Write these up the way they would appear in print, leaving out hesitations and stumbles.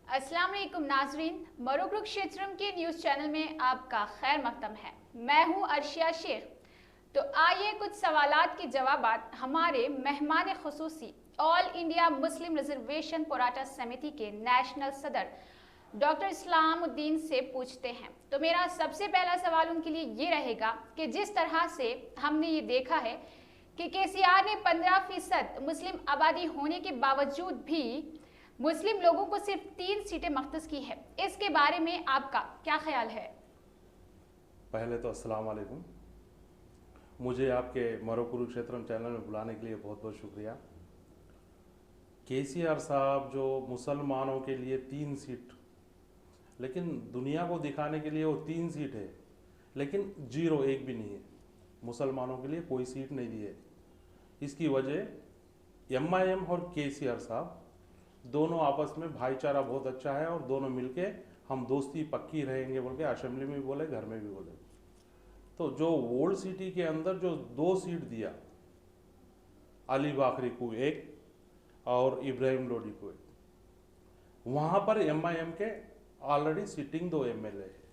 अस्सलाम वालेकुम नाजरीन, मरुक्रुक क्षेत्रम के न्यूज़ चैनल में आपका खैर मकदम है। मैं हूं अर्शिया शेख। तो आइए कुछ सवालात के जवाबात हमारे मेहमान खुसूसी All India Muslim Reservation Porata Samiti के नेशनल सदर डॉक्टर इस्लामुद्दीन से पूछते हैं। तो मेरा सबसे पहला सवाल उनके लिए ये रहेगा कि जिस तरह से हमने ये देखा है कि केसीआर ने 15% मुस्लिम आबादी होने के बावजूद भी मुस्लिम लोगों को सिर्फ 3 सीटें मख्तस की है, इसके बारे में आपका क्या ख्याल है? पहले तो अस्सलाम वालेकुम। मुझे आपके मरुक्रुक क्षेत्रम चैनल में बुलाने के लिए बहुत बहुत शुक्रिया। केसीआर साहब जो मुसलमानों के लिए 3 सीट, लेकिन दुनिया को दिखाने के लिए वो 3 सीट है, लेकिन 0 एक भी नहीं है। मुसलमानों के लिए कोई सीट नहीं दी है। इसकी वजह MIM और केसीआर साहब दोनों आपस में भाईचारा बहुत अच्छा है और दोनों मिलके हम दोस्ती पक्की रहेंगे बोल के असेंबली में भी बोले, घर में भी बोले। तो जो ओल्ड सिटी के अंदर जो 2 सीट दिया, अली बाकरी को 1 और इब्राहिम लोडी को 1, वहां पर MIM के ऑलरेडी सिटिंग 2 MLA है।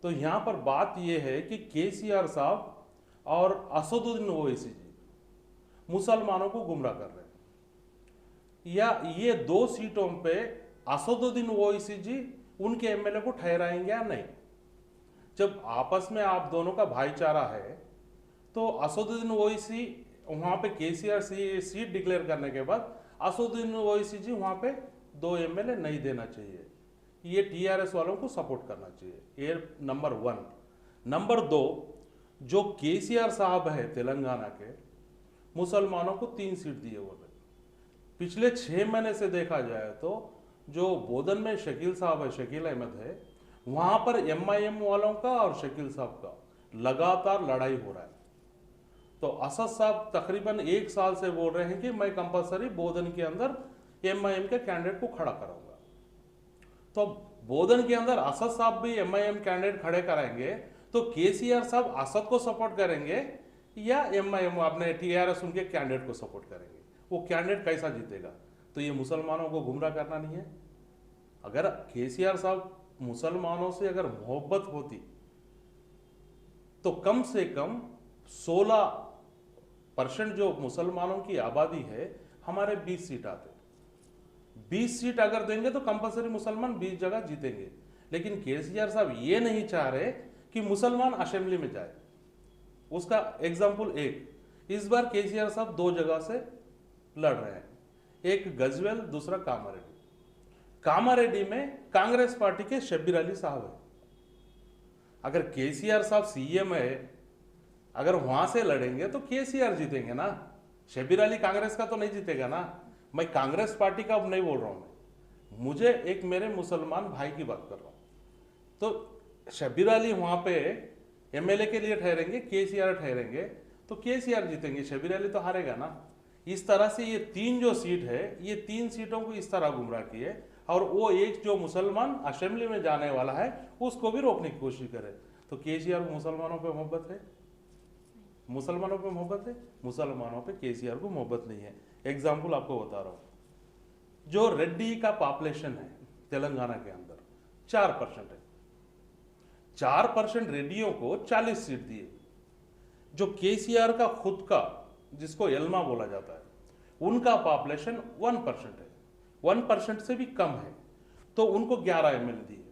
तो यहाँ पर बात यह है कि केसीआर साहब और असदुद्दीन ओवैसी जी मुसलमानों को गुमराह कर रहे हैं, या ये 2 सीटों पे असदुद्दीन ओवैसी जी उनके MLA को ठहराएंगे या नहीं। जब आपस में आप दोनों का भाईचारा है तो असदुद्दीन ओवैसी वहां पे केसीआर सीट डिक्लेयर करने के बाद असदुद्दीन ओवैसी जी वहां पे 2 MLA नहीं देना चाहिए। ये TRS वालों को सपोर्ट करना चाहिए। ये नंबर 1। नंबर 2, जो केसीआर साहब है तेलंगाना के, मुसलमानों को 3 सीट दिए बोले। पिछले 6 महीने से देखा जाए तो जो बोधन में शकील साहब है, शकील अहमद है, वहां पर MIM वालों का और शकील साहब का लगातार लड़ाई हो रहा है। तो असद साहब तकरीबन 1 साल से बोल रहे हैं कि मैं कंपलसरी बोधन के अंदर MIM के कैंडिडेट को खड़ा कराऊंगा। तो बोधन के अंदर असद साहब भी MIM कैंडिडेट खड़े कराएंगे तो केसीआर साहब असद को सपोर्ट करेंगे या MIM अपने TRS उनके कैंडिडेट को सपोर्ट करेंगे। वो कैंडिडेट कैसा जीतेगा? तो ये मुसलमानों को गुमराह करना नहीं है। अगर केसीआर साहब मुसलमानों से अगर मोहब्बत होती तो कम से कम 16% जो मुसलमानों की आबादी है, हमारे 20 सीट आते। 20 सीट अगर देंगे तो कंपलसरी मुसलमान 20 जगह जीतेंगे। लेकिन केसीआर साहब ये नहीं चाह रहे कि मुसलमान असेंबली में जाए। उसका एग्जाम्पल इस बार केसीआर साहब 2 जगह से लड़ रहे हैं, एक गजवेल, दूसरा कामारेड्डी। कामारेड्डी में कांग्रेस पार्टी के शब्बीर अली साहब है। अगर केसीआर साहब CM है, अगर वहां से लड़ेंगे तो केसीआर जीतेंगे ना, शब्बीर अली कांग्रेस का तो नहीं जीतेगा ना। मैं कांग्रेस पार्टी का अब नहीं बोल रहा हूं, मुझे एक मेरे मुसलमान भाई की बात कर रहा हूं। तो शब्बीर अली वहां पे MLA के लिए ठहरेंगे, केसीआर ठहरेंगे तो केसीआर जीतेंगे, शब्बीर अली तो हारेगा ना। इस तरह से ये 3 जो सीट है, ये 3 सीटों को इस तरह गुमराह किए और वो एक जो मुसलमान असेंबली में जाने वाला है उसको भी रोकने की कोशिश करे। तो केसीआर को मुसलमानों पे मोहब्बत है? मुसलमानों पे मोहब्बत है? मुसलमानों पे केसीआर को मोहब्बत नहीं है। एग्जाम्पल आपको बता रहा हूं, जो रेड्डी का पॉपुलेशन है तेलंगाना के अंदर 4% है। 4% रेड्डियों को 40 सीट दिए। जो केसीआर का खुद का, जिसको एल्मा बोला जाता है, उनका पॉपुलेशन 1% है, 1% से भी कम है, तो उनको 11 MLA दिए।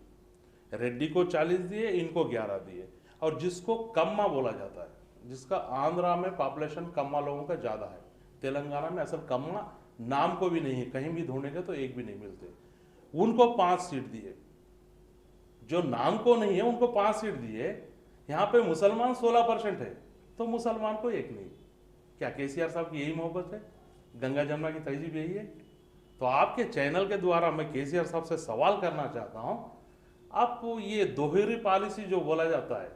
रेड्डी को 40 दिए, इनको 11 दिए। और जिसको कम्मा बोला जाता है, जिसका आंध्रा में पॉपुलेशन कम्मा लोगों का ज्यादा है, तेलंगाना में असल कम्मा नाम को भी नहीं है, कहीं भी ढूंढेंगे तो एक भी नहीं मिलते, उनको 5 सीट दिए। जो नाम को नहीं है उनको 5 सीट दिए। यहाँ पे मुसलमान 16% है, तो मुसलमान को 1 नहीं। क्या केसीआर साहब की यही मोहब्बत है? गंगा जमुना की तहजीब यही है? तो आपके चैनल के द्वारा मैं केसीआर साहब से सवाल करना चाहता हूं, आप ये दोहरी पॉलिसी जो बोला जाता है,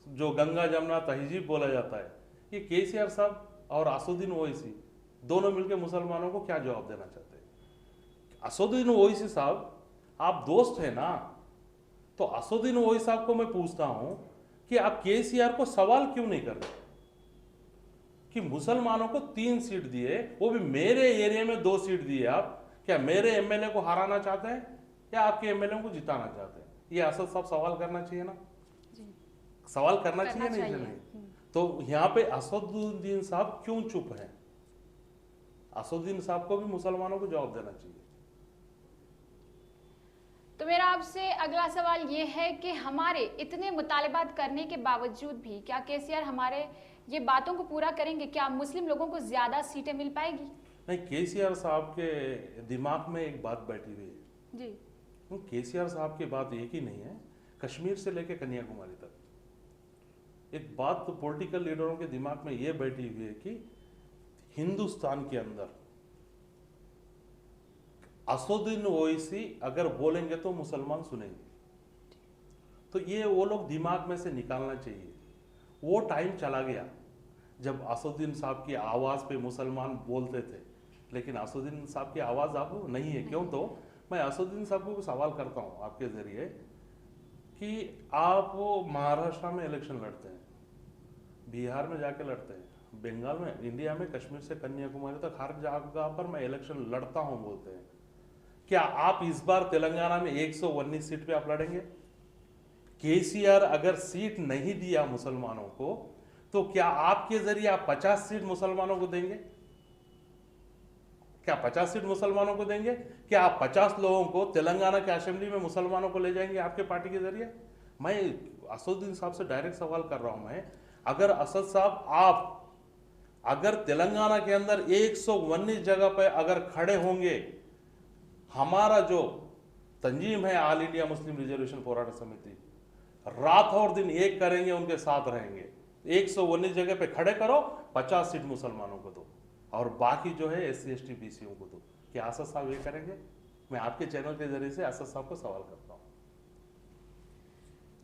जो गंगा जमुना तहजीब बोला जाता है, ये केसीआर साहब और असदुद्दीन ओवैसी दोनों मिलकर मुसलमानों को क्या जवाब देना चाहते हैं? असदुद्दीन ओवैसी साहब, आप दोस्त हैं ना, तो असदुद्दीन ओवैसी साहब को मैं पूछता हूं कि आप केसीआर को सवाल क्यों नहीं कर रहे? कि मुसलमानों को 3 सीट दिए, वो भी मेरे एरिया में 2 सीट दिए। आप क्या मेरे एमएलए को हराना चाहते हैं या आपके एमएलए को जिताना चाहते हैं? ये असद साहब सवाल करना चाहिए ना, सवाल करना चाहिए नहीं चाहिए? तो यहाँ पे असदुद्दीन साहब क्यों चुप हैं? असदुद्दीन साहब को भी मुसलमानों को जवाब देना चाहिए। तो मेरा आपसे अगला सवाल ये है कि हमारे इतने मुतालबात करने के बावजूद भी क्या केसीआर हमारे ये बातों को पूरा करेंगे? क्या मुस्लिम लोगों को ज्यादा सीटें मिल पाएगी? नहीं, केसीआर साहब के दिमाग में एक बात बैठी हुई है जी। केसीआर साहब की बात एक ही नहीं है, कश्मीर से लेकर कन्याकुमारी तक एक बात तो पॉलिटिकल लीडरों के दिमाग में यह बैठी हुई है कि हिंदुस्तान के अंदर असदुद्दीन ओवैसी अगर बोलेंगे तो मुसलमान सुनेंगे। तो ये वो लोग दिमाग में से निकालना चाहिए। वो टाइम चला गया जब असदुद्दीन साहब की आवाज़ पे मुसलमान बोलते थे, लेकिन असदुद्दीन साहब की आवाज़ अब नहीं है। क्यों? तो मैं असदुद्दीन साहब को सवाल करता हूँ आपके ज़रिए कि आप महाराष्ट्र में इलेक्शन लड़ते हैं, बिहार में जाके लड़ते हैं, बंगाल में, इंडिया में कश्मीर से कन्याकुमारी तक हर जगह पर मैं इलेक्शन लड़ता हूँ बोलते हैं। क्या आप इस बार तेलंगाना में 119 सीट पे आप लड़ेंगे? केसीआर अगर सीट नहीं दिया मुसलमानों को तो क्या आपके जरिए आप 50 सीट मुसलमानों को देंगे? क्या 50 सीट मुसलमानों को देंगे? क्या आप 50 लोगों को तेलंगाना के असेंबली में मुसलमानों को ले जाएंगे आपके पार्टी के जरिए? मैं असदुद्दीन साहब से डायरेक्ट सवाल कर रहा हूं। मैं अगर असद साहब आप अगर तेलंगाना के अंदर 119 जगह पर अगर खड़े होंगे, हमारा जो तंजीम है ऑल इंडिया मुस्लिम रिजर्वेशन पोराट समिति, रात और दिन एक करेंगे, उनके साथ रहेंगे। 119 जगह पे खड़े करो, 50 सीट मुसलमानों को दो और बाकी जो है SC ST BCओं को दो। क्या असद साहब ये करेंगे? मैं आपके चैनल के जरिए से असद साहब को सवाल करता हूँ।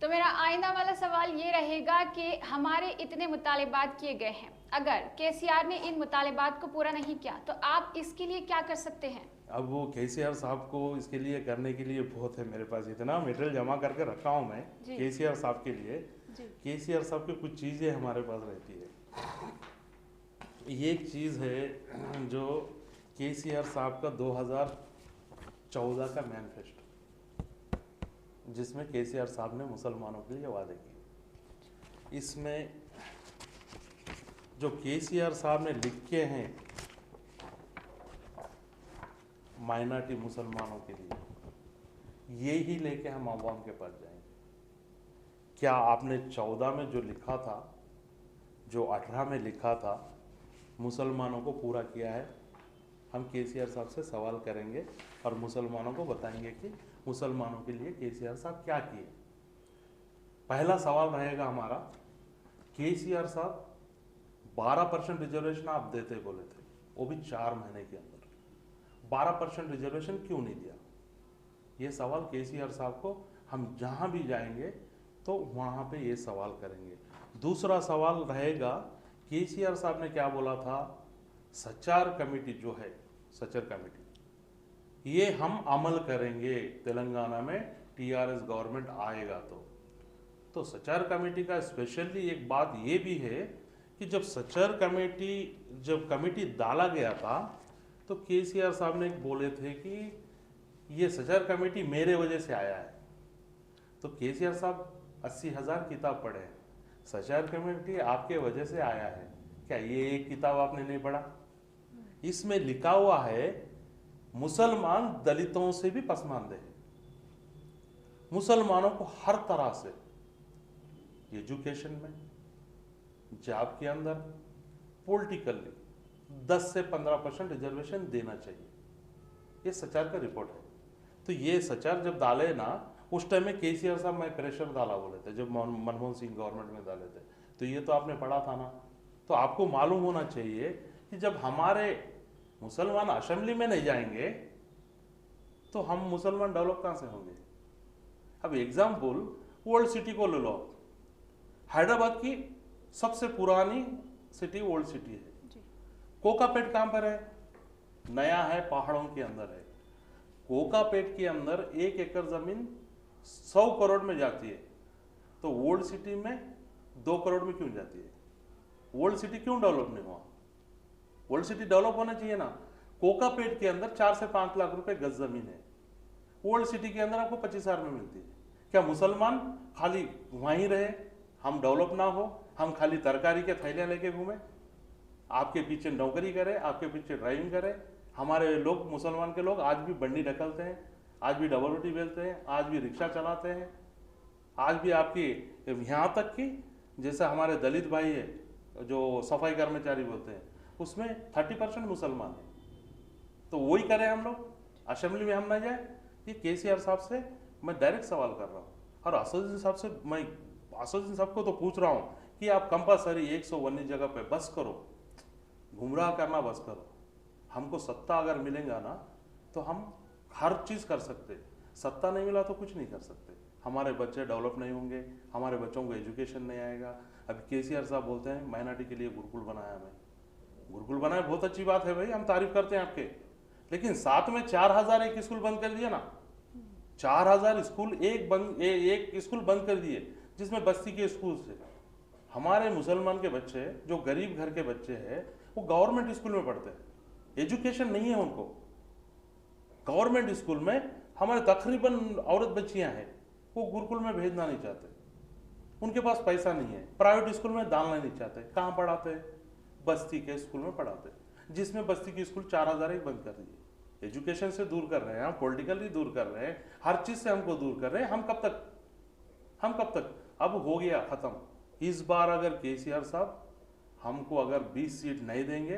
तो मेरा आइंदा वाला सवाल ये रहेगा कि हमारे इतने मुतालबात किए गए हैं, अगर केसीआर ने इन मुतालबात को पूरा नहीं किया तो आप इसके लिए क्या कर सकते हैं? अब वो केसीआर साहब को इसके लिए करने के लिए बहुत है, मेरे पास इतना मटेरियल जमा करके रखा हूँ मैं केसीआर साहब के लिए। केसीआर साहब की कुछ चीज़ें हमारे पास रहती है। ये एक चीज़ है जो केसीआर साहब का 2014 का मैनिफेस्टो, जिसमें केसीआर साहब ने मुसलमानों के लिए वादे किए। इसमें जो केसीआर साहब ने लिखे हैं माइनॉरिटी मुसलमानों के लिए, ये ही लेके हम अवाम के पास जाएंगे। क्या आपने 14 में जो लिखा था, जो 18 में लिखा था, मुसलमानों को पूरा किया है? हम केसीआर साहब से सवाल करेंगे और मुसलमानों को बताएंगे कि मुसलमानों के लिए केसीआर साहब क्या किए। पहला सवाल रहेगा हमारा, केसीआर साहब 12% रिजर्वेशन आप देते बोले थे, वो भी 4 महीने के अंदर 12% रिजर्वेशन क्यों नहीं दिया? ये सवाल केसीआर साहब को हम जहां भी जाएंगे तो वहां पे ये सवाल करेंगे। दूसरा सवाल रहेगा, केसीआर साहब ने क्या बोला था, सचार कमेटी जो है, सचर कमेटी, ये हम अमल करेंगे तेलंगाना में TRS गवर्नमेंट आएगा तो सचार कमेटी का स्पेशली एक बात ये भी है कि जब सचर कमेटी जब कमेटी डाला गया था तो केसीआर साहब ने बोले थे कि ये सचर कमेटी मेरे वजह से आया है। तो केसीआर साहब 80,000 किताब पढ़े हैं, सचर कमेटी आपके वजह से आया है। क्या ये एक किताब आपने नहीं पढ़ा? इसमें लिखा हुआ है मुसलमान दलितों से भी पसमानदे हैं। मुसलमानों को हर तरह से एजुकेशन में, जॉब के अंदर, पॉलिटिकली 10 से 15% रिजर्वेशन देना चाहिए। ये सचार का रिपोर्ट है। तो ये सचार जब डाले ना, उस टाइम में केसीआर साहब मैं प्रेशर डाला बोले थे, जब मनमोहन सिंह गवर्नमेंट में डाले थे। तो ये तो आपने पढ़ा था ना। तो आपको मालूम होना चाहिए कि जब हमारे मुसलमान असेंबली में नहीं जाएंगे तो हम मुसलमान डेवलप कहाँ से होंगे? अब एग्जाम्पल ओल्ड सिटी को ले लो। हैदराबाद की सबसे पुरानी सिटी ओल्ड सिटी है। कोकापेट कहाँ पर है? नया है, पहाड़ों के अंदर है। कोकापेट के अंदर 1 एकड़ जमीन 100 करोड़ में जाती है, तो ओल्ड सिटी में 2 करोड़ में क्यों जाती है? ओल्ड सिटी क्यों डेवलप नहीं हुआ? ओल्ड सिटी डेवलप होना चाहिए ना। कोकापेट के अंदर 4 से 5 लाख रुपए गज जमीन है, ओल्ड सिटी के अंदर आपको 25,000 में मिलती है। क्या मुसलमान खाली वहीं रहे, हम डेवलप ना हो, हम खाली तरकारी के थैलियां लेके घूमे, आपके पीछे नौकरी करें, आपके पीछे ड्राइविंग करें? हमारे लोग, मुसलमान के लोग आज भी बंडी ढकलते हैं, आज भी डबल रोटी बेलते हैं, आज भी रिक्शा चलाते हैं, आज भी आपकी यहाँ तक कि जैसे हमारे दलित भाई है जो सफाई कर्मचारी बोलते हैं, उसमें 30% मुसलमान है। तो वही करें हम लोग, असेंबली में हम ना जाए? ये केसीआर साहब से मैं डायरेक्ट सवाल कर रहा हूँ, और असदुद्दीन साहब से मैं असदुद्दीन साहब को तो पूछ रहा हूँ कि आप कंपलसरी 119 जगह पे बस करो, गुमराह करना बस करो। हमको सत्ता अगर मिलेगा ना तो हम हर चीज़ कर सकते, सत्ता नहीं मिला तो कुछ नहीं कर सकते। हमारे बच्चे डेवलप नहीं होंगे, हमारे बच्चों को एजुकेशन नहीं आएगा। अभी केसीआर साहब बोलते हैं माइनॉरिटी के लिए गुरुकुल बनाया, मैं गुरुकुल बनाया, बहुत अच्छी बात है भाई, हम तारीफ करते हैं आपके, लेकिन साथ में 4,000 एक स्कूल बंद कर दिया ना, 4,000 स्कूल एक स्कूल बंद कर दिए, जिसमें बस्ती के स्कूल से हमारे मुसलमान के बच्चे, जो गरीब घर के बच्चे हैं, वो गवर्नमेंट स्कूल में पढ़ते हैं, एजुकेशन नहीं है उनको। गवर्नमेंट स्कूल में हमारे तकरीबन औरत बच्चियां हैं, वो गुरुकुल में भेजना नहीं चाहते, उनके पास पैसा नहीं है, प्राइवेट स्कूल में डालना नहीं चाहते। कहाँ पढ़ाते हैं? बस्ती के स्कूल में पढ़ाते हैं, जिसमें बस्ती की स्कूल 4,000 ही बंद कर दिए। एजुकेशन से दूर कर रहे हैं, हम पॉलिटिकली दूर कर रहे हैं, हर चीज से हमको दूर कर रहे हैं। हम कब तक? अब हो गया खत्म। इस बार अगर केसीआर साहब हमको अगर 20 सीट नहीं देंगे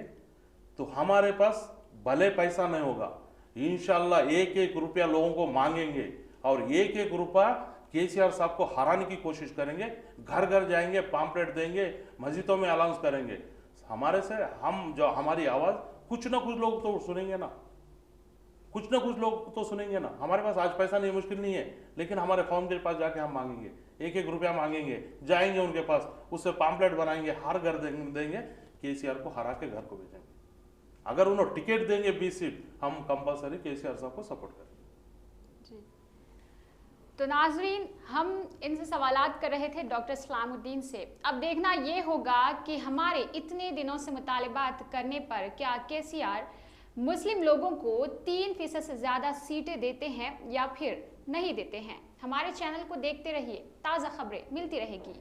तो हमारे पास भले पैसा नहीं होगा, इंशाल्लाह 1-1 रुपया लोगों को मांगेंगे और 1-1 रुपया केसीआर साहब को हराने की कोशिश करेंगे। घर घर जाएंगे, पाम्पलेट देंगे, मस्जिदों में अनाउंस करेंगे। हमारे से हम जो हमारी आवाज कुछ ना कुछ लोग तो सुनेंगे ना, कुछ ना कुछ लोग तो सुनेंगे ना। हमारे पास आज पैसा नहीं, मुश्किल नहीं है, लेकिन हमारे कौम के पास जाके हम मांगेंगे, 1-1 रुपया मांगेंगे, जाएंगे उनके पास, उससे पाम्पलेट बनाएंगे, हर घर देंगे, केसीआर को हरा के घर को भेजेंगे। अगर उन्होंने टिकट देंगे 20 सीट, हम कंपलसरी केसीआर साहब को सपोर्ट करेंगे। तो नाजरीन, हम इनसे सवालात कर रहे थे डॉक्टर इस्लामुद्दीन से। अब देखना ये होगा कि हमारे इतने दिनों से मुतालबात करने पर क्या केसीआर मुस्लिम लोगों को 3% से ज़्यादा सीटें देते हैं या फिर नहीं देते हैं। हमारे चैनल को देखते रहिए, ताज़ा खबरें मिलती रहेगी।